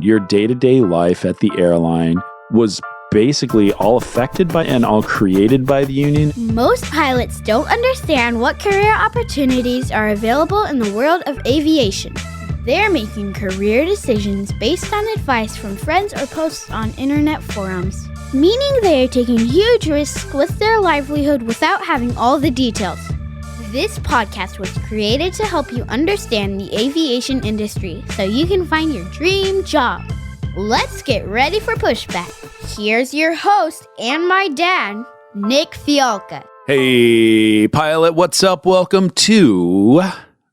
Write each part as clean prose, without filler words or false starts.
your day-to-day life at the airline was basically all affected by and all created by the union. Most pilots don't understand what career opportunities are available in the world of aviation. They're making career decisions based on advice from friends or posts on internet forums, meaning they are taking huge risks with their livelihood without having all the details. This podcast was created to help you understand the aviation industry so you can find your dream job. Let's get ready for Pushback. Here's your host and my dad, Nick Fialka. Hey, pilot, what's up? Welcome to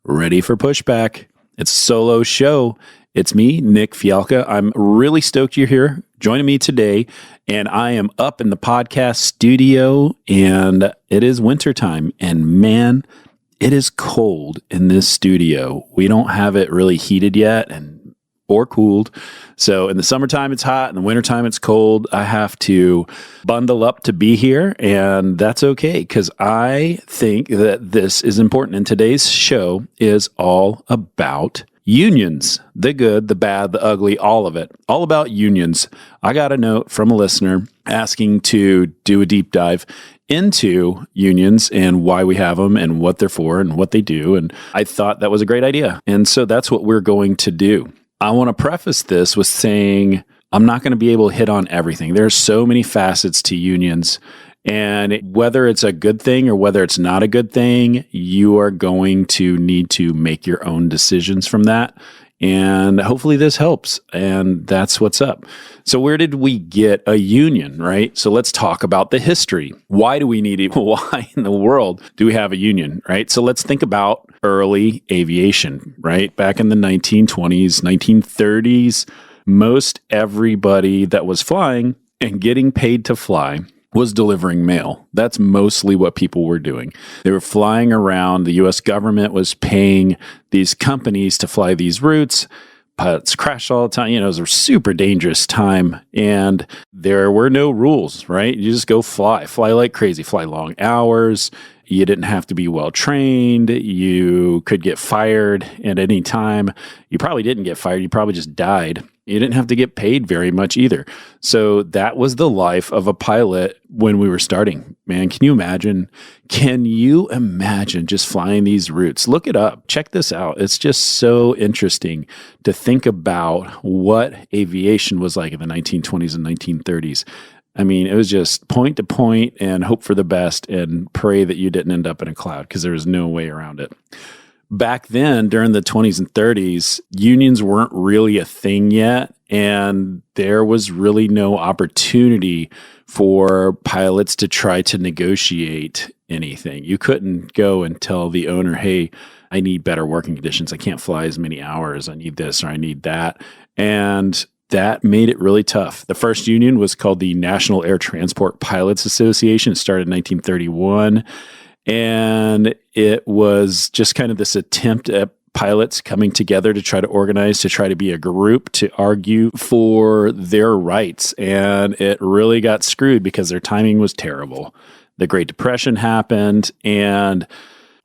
Ready for Pushback. It's a solo show. It's me, Nick Fialka. I'm really stoked you're here joining me today, and I am up in the podcast studio, and it is wintertime, and man, it is cold in this studio. We don't have it really heated yet or cooled. So in the summertime, it's hot. In the wintertime, it's cold. I have to bundle up to be here, and that's okay because I think that this is important. And today's show is all about unions, the good, the bad, the ugly, all of it, all about unions. I got a note from a listener asking to do a deep dive into unions and why we have them and what they're for and what they do. And I thought that was a great idea. And so that's what we're going to do. I want to preface this with saying I'm not going to be able to hit on everything. There's so many facets to unions. And whether it's a good thing or whether it's not a good thing, you are going to need to make your own decisions from that. And hopefully this helps. And that's what's up. So where did we get a union, right? So let's talk about the history. Why do we need it? Why in the world do we have a union, right? So let's think about early aviation, right? Back in the 1920s, 1930s, most everybody that was flying and getting paid to fly was delivering mail. That's mostly what people were doing. They were flying around. The U.S. government was paying these companies to fly these routes. Pilots crashed all the time. It was a super dangerous time. And there were no rules, right? You just go fly like crazy, fly long hours. You didn't have to be well trained. You could get fired at any time. You probably didn't get fired. You probably just died. You didn't have to get paid very much either. So that was the life of a pilot when we were starting. Man, can you imagine? Can you imagine just flying these routes? Look it up. Check this out. It's just so interesting to think about what aviation was like in the 1920s and 1930s. I mean, it was just point to point and hope for the best and pray that you didn't end up in a cloud because there was no way around it. Back then, during the 20s and 30s, unions weren't really a thing yet, and there was really no opportunity for pilots to try to negotiate anything. You couldn't go and tell the owner, hey, I need better working conditions. I can't fly as many hours. I need this or I need that. And that made it really tough. The first union was called the National Air Transport Pilots Association. It started in 1931. And it was just kind of this attempt at pilots coming together to try to organize, to try to be a group, to argue for their rights. And it really got screwed because their timing was terrible. The Great Depression happened. And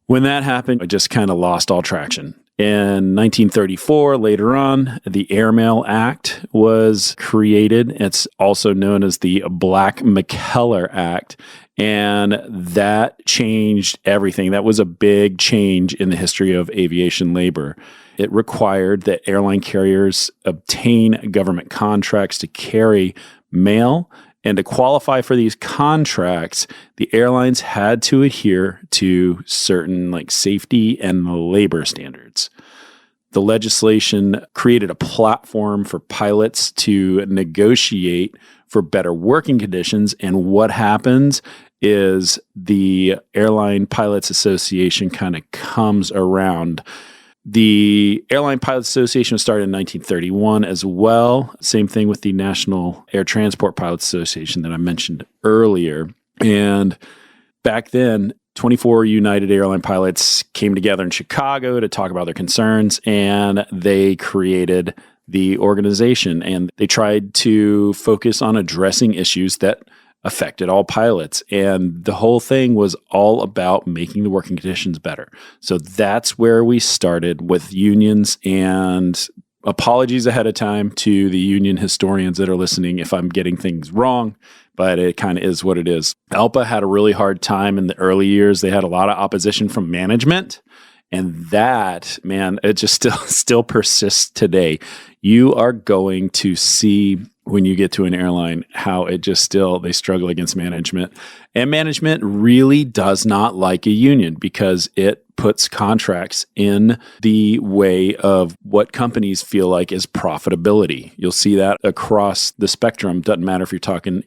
when that happened, it just kind of lost all traction. In 1934, later on, the Airmail Act was created. It's also known as the Black-McKellar Act. And that changed everything. That was a big change in the history of aviation labor. It required that airline carriers obtain government contracts to carry mail. And to qualify for these contracts, the airlines had to adhere to certain safety and labor standards. The legislation created a platform for pilots to negotiate for better working conditions. And what happens is the Airline Pilots Association kind of comes around. The Airline Pilots Association was started in 1931 as well. Same thing with the National Air Transport Pilots Association that I mentioned earlier. And back then, 24 United Airline pilots came together in Chicago to talk about their concerns, and they created the organization. And they tried to focus on addressing issues that affected all pilots. And the whole thing was all about making the working conditions better. So that's where we started with unions, and apologies ahead of time to the union historians that are listening if I'm getting things wrong, but it kind of is what it is. ALPA had a really hard time in the early years. They had a lot of opposition from management. And that, man, it just still persists today. You are going to see when you get to an airline how it just they struggle against management. And management really does not like a union because it puts contracts in the way of what companies feel like is profitability. You'll see that across the spectrum. Doesn't matter if you're talking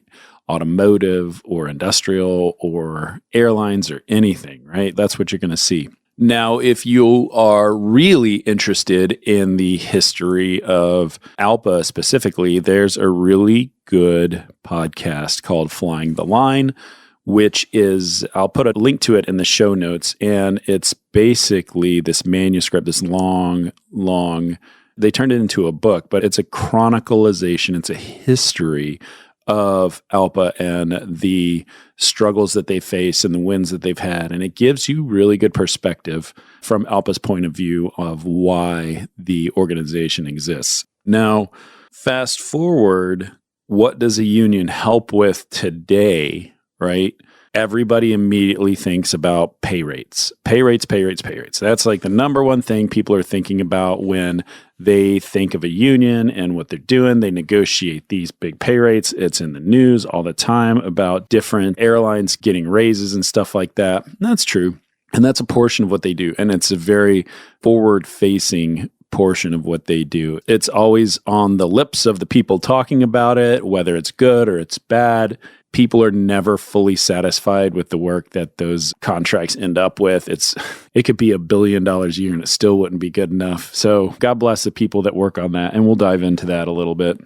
automotive or industrial or airlines or anything, right? That's what you're going to see. Now, if you are really interested in the history of ALPA specifically, there's a really good podcast called Flying the Line, which is, I'll put a link to it in the show notes, and it's basically this manuscript, this long, they turned it into a book, but it's a chronicalization, it's a history of ALPA and the struggles that they face and the wins that they've had. And it gives you really good perspective from ALPA's point of view of why the organization exists. Now, fast forward, what does a union help with today, right? Everybody immediately thinks about pay rates. Pay rates. That's like the number one thing people are thinking about when they think of a union and what they're doing. They negotiate these big pay rates. It's in the news all the time about different airlines getting raises and stuff like that. And that's true. And that's a portion of what they do. And it's a very forward-facing portion of what they do. It's always on the lips of the people talking about it, whether it's good or it's bad. People are never fully satisfied with the work that those contracts end up with. It could be $1 billion a year and it still wouldn't be good enough. So God bless the people that work on that. And we'll dive into that a little bit.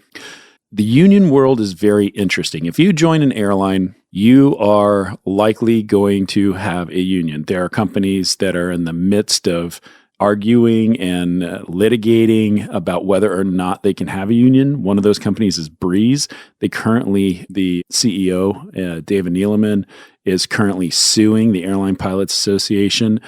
The union world is very interesting. If you join an airline, you are likely going to have a union. There are companies that are in the midst of arguing and litigating about whether or not they can have a union. One of those companies is Breeze. The CEO, David Neeleman, is currently suing the Airline Pilots Association,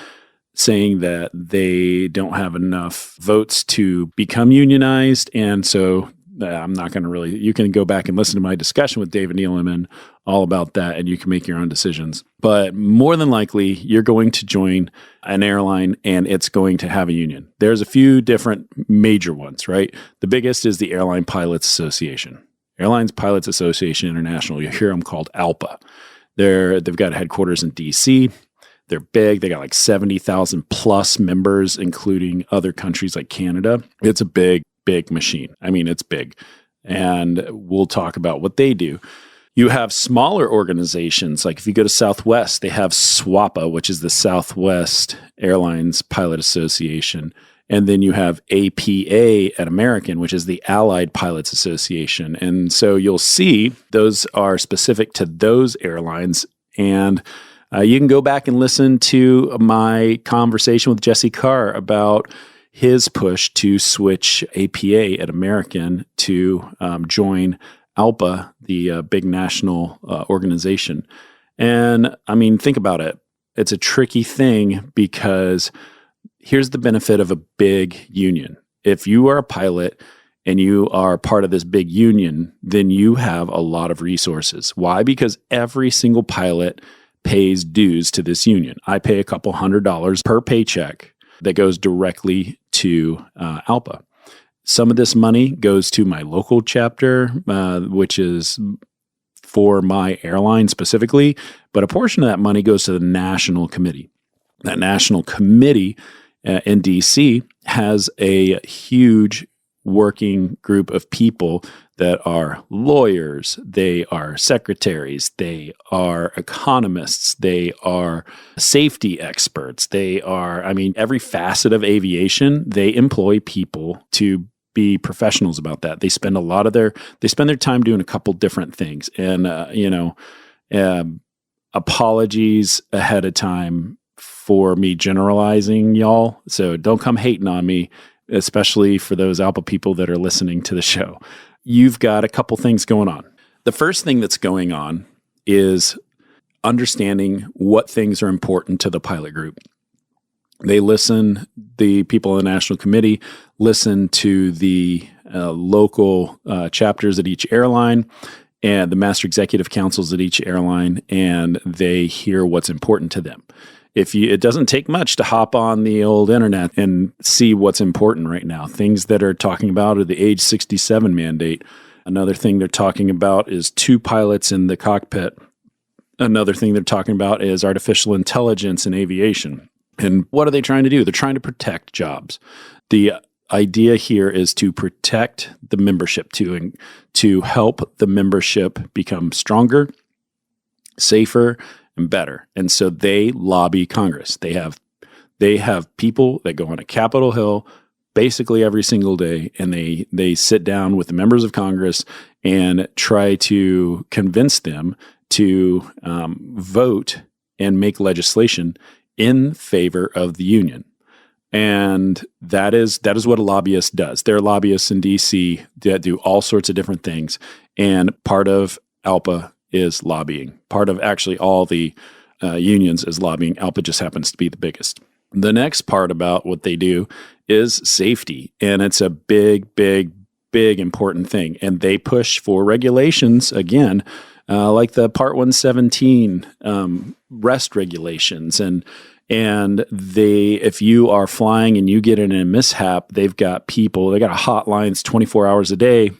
saying that they don't have enough votes to become unionized. And so I'm not going to you can go back and listen to my discussion with David Neeleman all about that, and you can make your own decisions. But more than likely, you're going to join an airline and it's going to have a union. There's a few different major ones, right? The biggest is the Airline Pilots Association. Airlines Pilots Association International. You hear them called ALPA. They've got headquarters in D.C. They're big. They got like 70,000 plus members, including other countries like Canada. It's a big machine. I mean, it's big. And we'll talk about what they do. You have smaller organizations, like if you go to Southwest, they have SWAPA, which is the Southwest Airlines Pilot Association. And then you have APA at American, which is the Allied Pilots Association. And so you'll see those are specific to those airlines. And you can go back and listen to my conversation with Jesse Carr about his push to switch APA at American to join ALPA, the big national organization. And I mean, think about it. It's a tricky thing because here's the benefit of a big union. If you are a pilot and you are part of this big union, then you have a lot of resources. Why? Because every single pilot pays dues to this union. I pay a couple $100 per paycheck that goes directly to ALPA. Some of this money goes to my local chapter, which is for my airline specifically, but a portion of that money goes to the national committee. That national committee in DC has a huge working group of people that are lawyers, they are secretaries, they are economists, they are safety experts, they are, I mean, every facet of aviation, they employ people to be professionals about that. They spend their time doing a couple different things. And, apologies ahead of time for me generalizing, y'all. So don't come hating on me, especially for those ALPA people that are listening to the show. You've got a couple things going on. The first thing that's going on is understanding what things are important to the pilot group. They listen, the people in the National Committee listen to the local chapters at each airline and the master executive councils at each airline, and they hear what's important to them. It doesn't take much to hop on the old internet and see what's important right now. Things that are talking about are the age 67 mandate. Another thing they're talking about is 2 pilots in the cockpit. Another thing they're talking about is artificial intelligence in aviation. And what are they trying to do? They're trying to protect jobs. The idea here is to protect the membership, to help the membership become stronger, safer, and better. And so they lobby Congress. They have people that go on a Capitol Hill basically every single day, and they sit down with the members of Congress and try to convince them to vote and make legislation in favor of the union. And that is what a lobbyist does. There are lobbyists in D.C. that do all sorts of different things. And part of ALPA is lobbying. Part of actually all the unions is lobbying. ALPA just happens to be the biggest. The next part about what they do is safety. And it's a big important thing. And they push for regulations, again, like the Part 117 rest regulations. And if you are flying and you get in a mishap, they got hotlines 24 hours a day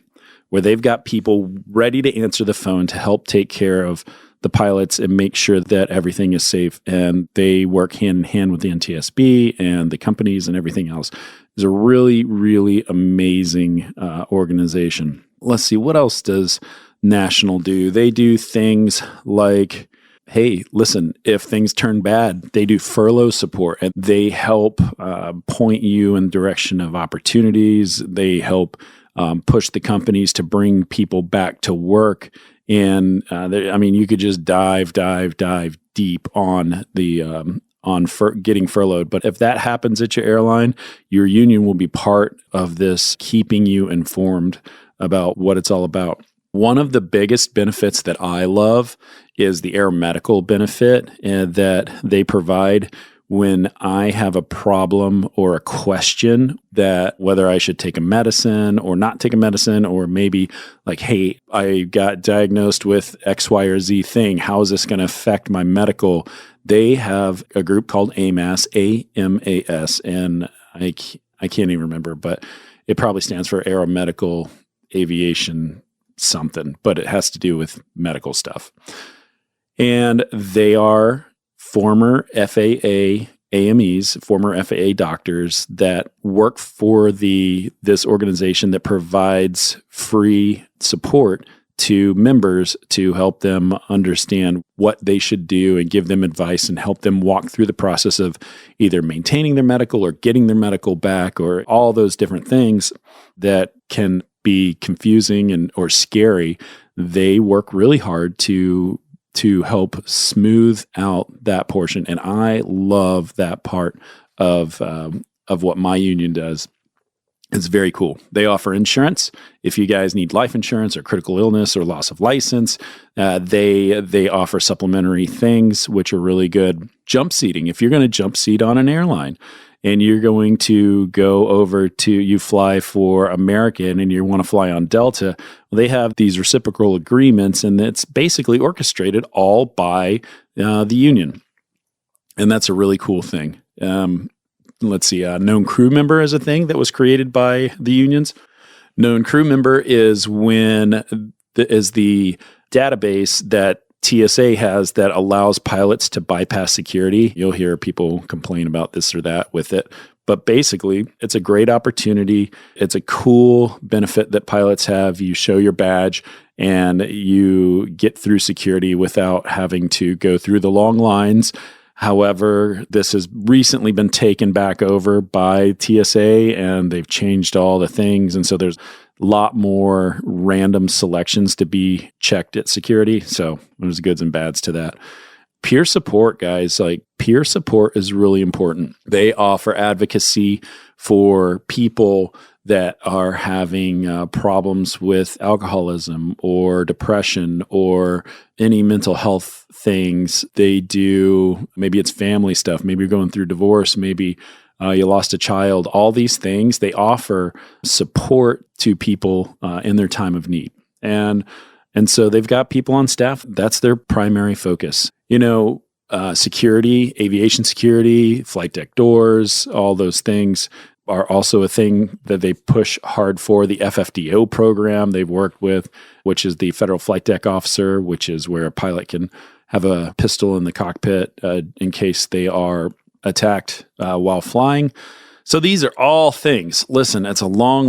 where they've got people ready to answer the phone to help take care of the pilots and make sure that everything is safe. And they work hand in hand with the NTSB and the companies and everything else. It's a really, really amazing organization. Let's see, what else does National do? They do things like, hey, listen, if things turn bad, they do furlough support and they help point you in the direction of opportunities. They help push the companies to bring people back to work. And you could just dive deep on the getting furloughed. But if that happens at your airline, your union will be part of this, keeping you informed about what it's all about. One of the biggest benefits that I love is the aeromedical benefit that they provide when I have a problem or a question that whether I should take a medicine or not take a medicine, or maybe like, hey, I got diagnosed with X, Y, or Z thing. How is this going to affect my medical? They have a group called AMAS, A-M-A-S, and I can't even remember, but it probably stands for Aeromedical Aviation something, but it has to do with medical stuff. And they are former FAA AMEs, former FAA doctors that work for this organization that provides free support to members to help them understand what they should do and give them advice and help them walk through the process of either maintaining their medical or getting their medical back, or all those different things that can be confusing or scary. They work really hard to help smooth out that portion. And I love that part of what my union does. It's very cool. They offer insurance. If you guys need life insurance or critical illness or loss of license, they offer supplementary things, which are really good. Jump seating. If you're going to jump seat on an airline and you're going to go over you fly for American and you want to fly on Delta, well, they have these reciprocal agreements, and it's basically orchestrated all by the union. And that's a really cool thing. Let's see, known crew member is a thing that was created by the unions. Known crew member is the database that TSA has that allows pilots to bypass security. You'll hear people complain about this or that with it, but basically it's a great opportunity. It's a cool benefit that pilots have. You show your badge and you get through security without having to go through the long lines. However, this has recently been taken back over by TSA and they've changed all the things. And so there's a lot more random selections to be checked at security. So there's goods and bads to that. peer support, guys, like peer support is really important. They offer advocacy for people that are having problems with alcoholism or depression or any mental health things. They do, maybe it's family stuff, maybe you're going through divorce, maybe you lost a child, all these things. They offer support to people in their time of need. And so they've got people on staff. That's their primary focus. Security, aviation security, flight deck doors, all those things are also a thing that they push hard for. The FFDO program they've worked with, which is the Federal Flight Deck Officer, which is where a pilot can have a pistol in the cockpit in case they are attacked while flying. So these are all things. Listen, it's a long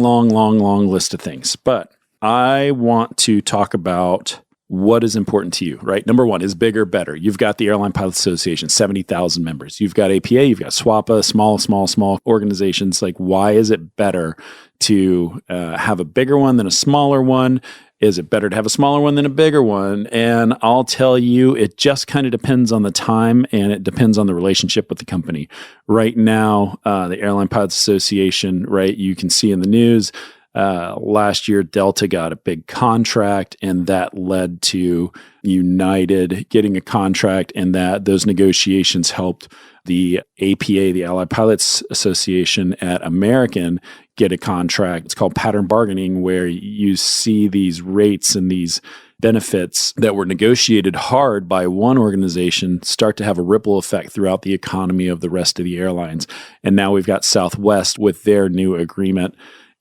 list of things, but I want to talk about what is important to you, right? Number one is bigger, better. You've got the Airline Pilots Association, 70,000 members. You've got APA, you've got SWAPA, small organizations. Like, why is it better to have a bigger one than a smaller one? Is it better to have a smaller one than a bigger one? And I'll tell you, it just kind of depends on the time and it depends on the relationship with the company. Right now, the Airline Pilots Association, right, you can see in the news, last year, Delta got a big contract, and that led to United getting a contract, and that those negotiations helped the APA, the Allied Pilots Association at American, get a contract. It's called pattern bargaining, where you see these rates and these benefits that were negotiated hard by one organization start to have a ripple effect throughout the economy of the rest of the airlines. And now we've got Southwest with their new agreement.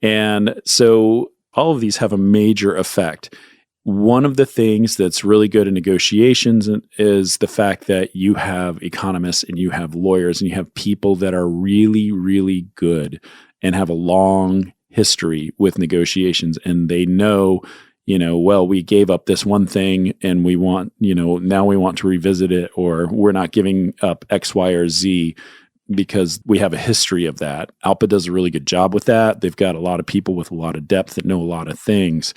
And so all of these have a major effect. One of the things that's really good in negotiations is the fact that you have economists and you have lawyers and you have people that are really, really good and have a long history with negotiations. And they know, well, we gave up this one thing and we want, now we want to revisit it, or we're not giving up X, Y, or Z, because we have a history of that. ALPA does a really good job with that. They've got a lot of people with a lot of depth that know a lot of things.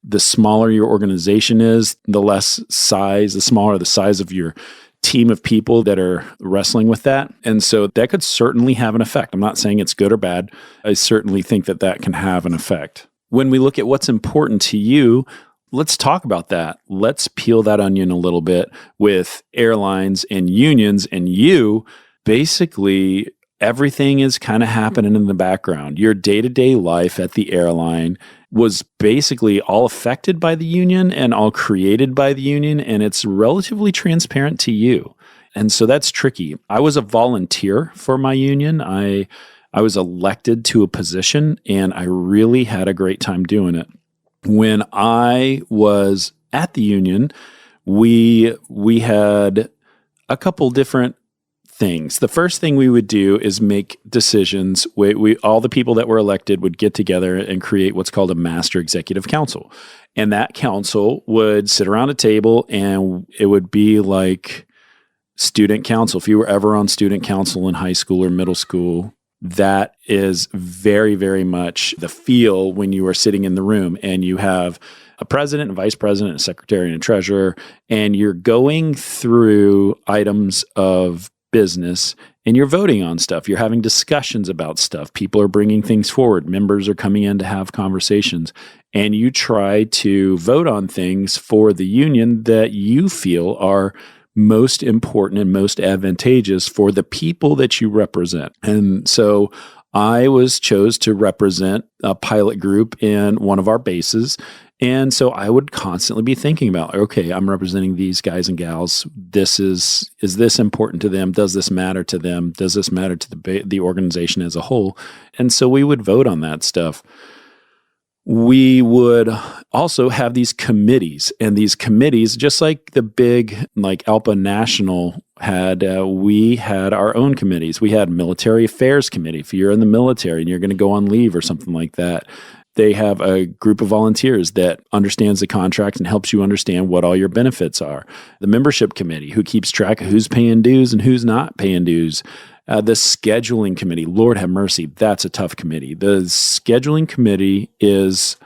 The smaller your organization is, the smaller the size of your team of people that are wrestling with that. And so that could certainly have an effect. I'm not saying it's good or bad. I certainly think that can have an effect. When we look at what's important to you, let's talk about that. Let's peel that onion a little bit with airlines and unions and you. Basically, everything is kind of happening in the background. Your day-to-day life at the airline was basically all affected by the union and all created by the union, and it's relatively transparent to you. And so that's tricky. I was a volunteer for my union. I was elected to a position, and I really had a great time doing it. When I was at the union, we had a couple different things. The first thing we would do is make decisions. We all the people that were elected would get together and create what's called a master executive council. And that council would sit around a table, and it would be like student council. If you were ever on student council in high school or middle school, that is very, very much the feel when you are sitting in the room and you have a president, a vice president, a secretary, and a treasurer, and you're going through items of business and you're voting on stuff. You're having discussions about stuff. People are bringing things forward. Members are coming in to have conversations, and you try to vote on things for the union that you feel are most important and most advantageous for the people that you represent. And so I was chose to represent a pilot group in one of our bases. And so I would constantly be thinking about, okay, I'm representing these guys and gals. Is this important to them? Does this matter to them? Does this matter to the organization as a whole? And so we would vote on that stuff. We would also have these committees, and these committees, just like the big, like ALPA National had, we had our own committees. We had Military Affairs Committee. If you're in the military and you're going to go on leave or something like that, they have a group of volunteers that understands the contract and helps you understand what all your benefits are. The Membership Committee, who keeps track of who's paying dues and who's not paying dues. The Scheduling Committee, Lord have mercy, that's a tough committee. The Scheduling Committee is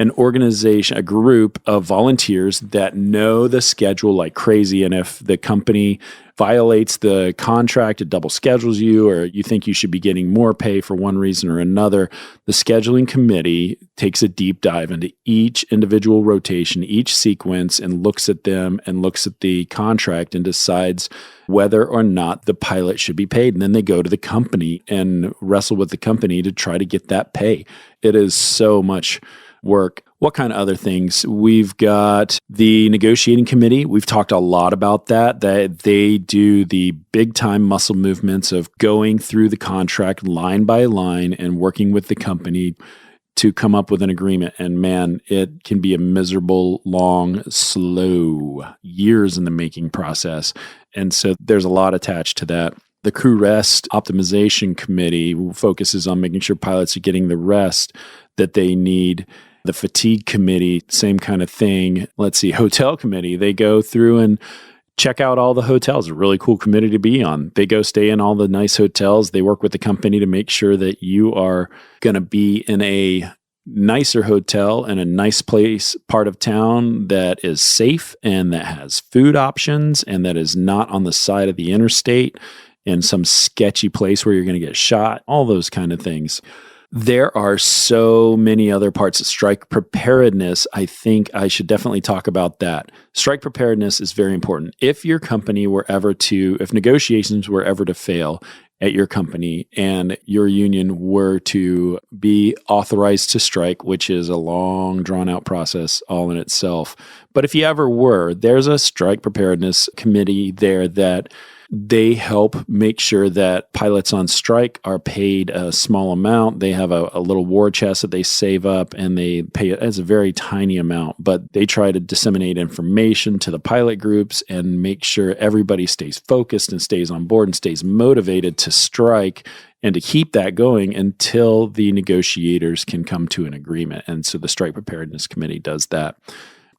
an organization, a group of volunteers that know the schedule like crazy. And if the company violates the contract, it double schedules you, or you think you should be getting more pay for one reason or another, the scheduling committee takes a deep dive into each individual rotation, each sequence, and looks at them and looks at the contract and decides whether or not the pilot should be paid. And then they go to the company and wrestle with the company to try to get that pay. It is so much work. What kind of other things? We've got the negotiating committee. We've talked a lot about that they do the big time muscle movements of going through the contract line by line and working with the company to come up with an agreement. And man, it can be a miserable, long, slow, years in the making process. And so there's a lot attached to that. The crew rest optimization committee focuses on making sure pilots are getting the rest that they need. The fatigue committee, same kind of thing. Let's see, hotel committee, they go through and check out all the hotels. A really cool committee to be on. They go stay in all the nice hotels. They work with the company to make sure that you are going to be in a nicer hotel in a nice place, part of town that is safe and that has food options and that is not on the side of the interstate in some sketchy place where you're going to get shot, all those kind of things. There are so many other parts of strike preparedness. I think I should definitely talk about that. Strike preparedness is very important. If your company were ever to, if negotiations were ever to fail at your company and your union were to be authorized to strike, which is a long, drawn-out process all in itself. But if you ever were, there's a strike preparedness committee there that they help make sure that pilots on strike are paid a small amount. They have a little war chest that they save up and they pay it as a very tiny amount, but they try to disseminate information to the pilot groups and make sure everybody stays focused and stays on board and stays motivated to strike and to keep that going until the negotiators can come to an agreement. And so the Strike Preparedness Committee does that.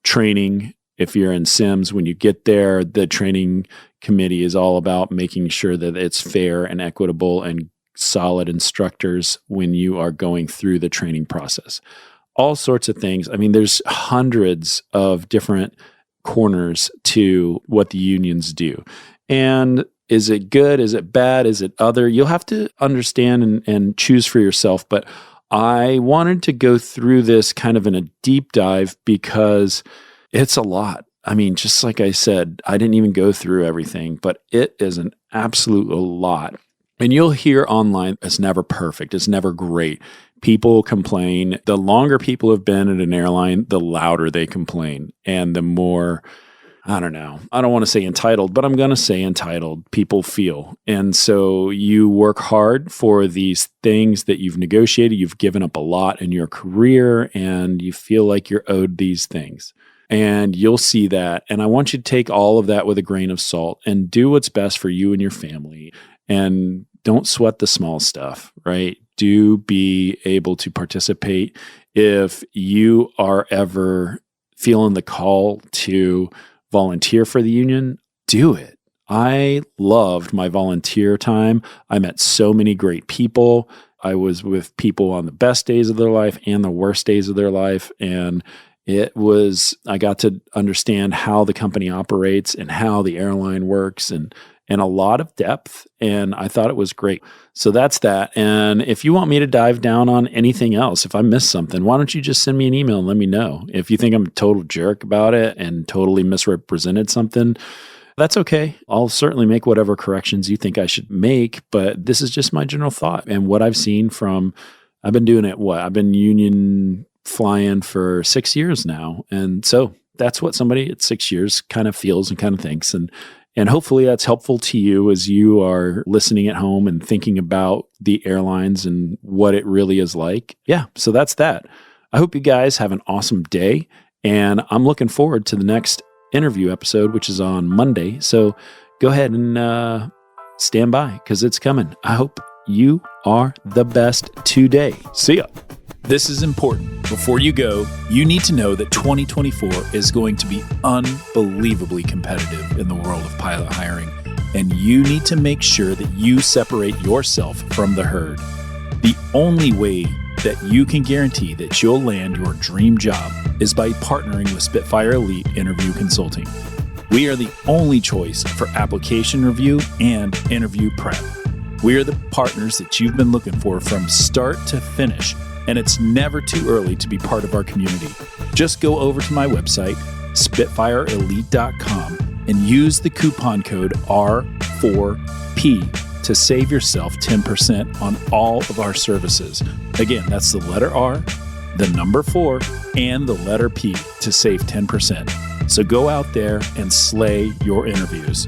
Training. If you're in Sims, when you get there, the training committee is all about making sure that it's fair and equitable and solid instructors when you are going through the training process. All sorts of things. I mean, there's hundreds of different corners to what the unions do. And is it good? Is it bad? Is it other? You'll have to understand and choose for yourself. But I wanted to go through this kind of in a deep dive because it's a lot. I mean, just like I said, I didn't even go through everything, but it is an absolute lot. And you'll hear online, it's never perfect. It's never great. People complain. The longer people have been at an airline, the louder they complain. And the more, I don't know, I don't want to say entitled, but I'm going to say entitled people feel. And so you work hard for these things that you've negotiated. You've given up a lot in your career and you feel like you're owed these things. And you'll see that. And I want you to take all of that with a grain of salt and do what's best for you and your family. And don't sweat the small stuff, right? Do be able to participate. If you are ever feeling the call to volunteer for the union, do it. I loved my volunteer time. I met so many great people. I was with people on the best days of their life and the worst days of their life. And I got to understand how the company operates and how the airline works and a lot of depth. And I thought it was great. So that's that. And if you want me to dive down on anything else, if I missed something, why don't you just send me an email and let me know. If you think I'm a total jerk about it and totally misrepresented something, that's okay. I'll certainly make whatever corrections you think I should make. But this is just my general thought and what I've seen from, I've been doing it, I've been union flying for 6 years now. And so that's what somebody at 6 years kind of feels and kind of thinks. And hopefully that's helpful to you as you are listening at home and thinking about the airlines and what it really is like. Yeah, so that's that. I hope you guys have an awesome day. And I'm looking forward to the next interview episode, which is on Monday. So go ahead and stand by because it's coming. I hope you are the best today. See ya. This is important. Before you go, you need to know that 2024 is going to be unbelievably competitive in the world of pilot hiring, and you need to make sure that you separate yourself from the herd. The only way that you can guarantee that you'll land your dream job is by partnering with Spitfire Elite Interview Consulting. We are the only choice for application review and interview prep. We are the partners that you've been looking for from start to finish, and it's never too early to be part of our community. Just go over to my website, SpitfireElite.com, and use the coupon code R4P to save yourself 10% on all of our services. Again, that's the letter R, the number 4, and the letter P to save 10%. So go out there and slay your interviews.